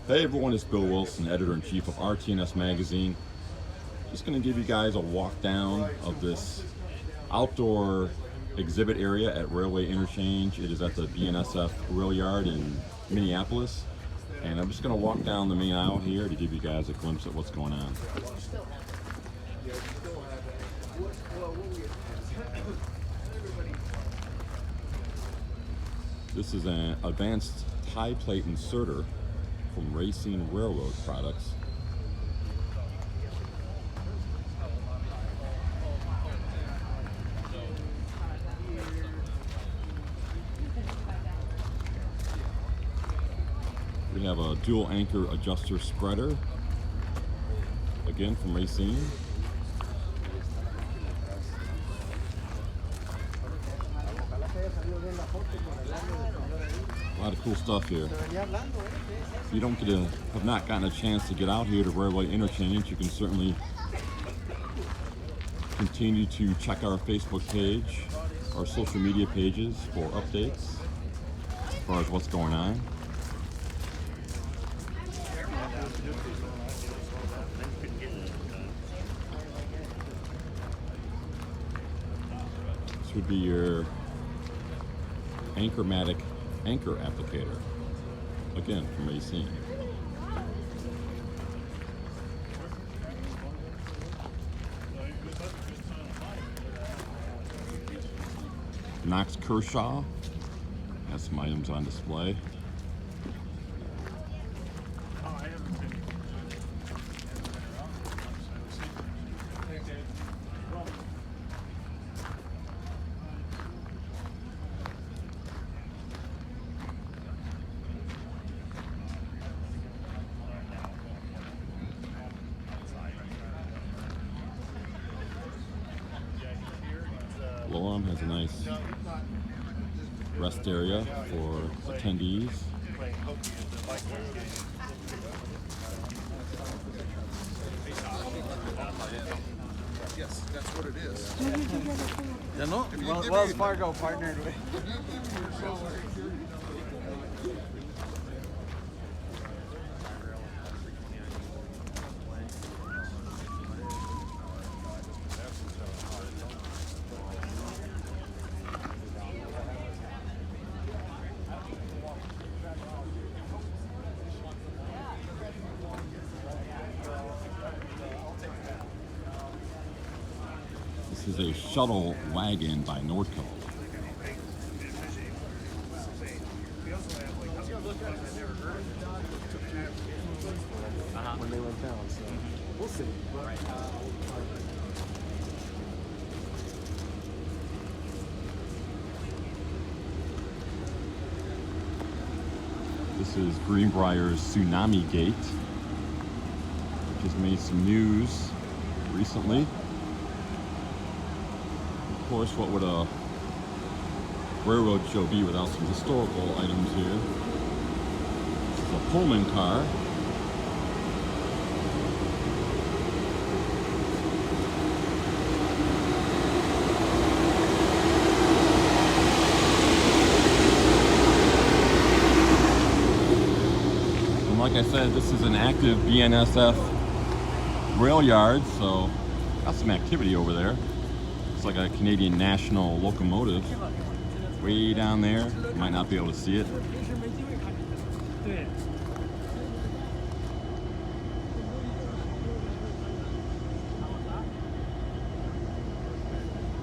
Hey everyone, it's Bill Wilson, Editor-in-Chief of RT&S Magazine. Just going to give you guys a walk down of this outdoor exhibit area at Railway Interchange. It is at the BNSF rail yard in Minneapolis. And I'm just going to walk down the main aisle here to give you guys a glimpse at what's going on. This is an advanced tie plate inserter from Racing Railroad Products. We have a dual anchor adjuster spreader, again from Racine. A lot of cool stuff here. If you have not gotten a chance to get out here to Railway Interchange, you can certainly continue to check our Facebook page, our social media pages for updates as far as what's going on. This would be your Anchormatic anchor applicator, again from Racine. Knox Kershaw has some items on display. Lowham has a nice rest area for attendees. Yes, that's what it is. Yeah, no? Wells Fargo partnered with. This is a shuttle wagon by Nordco. When they went down, so we'll see. This is Greenbrier's Tsunami Gate, which has made some news recently. Of course, what would a railroad show be without some historical items here? This is a Pullman car. And like I said, this is an active BNSF rail yard, so got some activity over there. Like a Canadian National locomotive way down there. You might not be able to see it.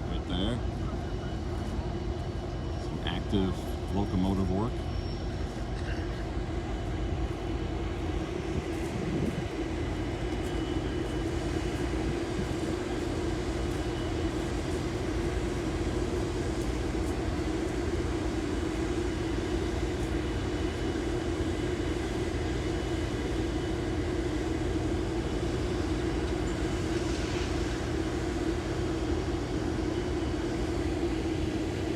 Right there. Some active locomotive work.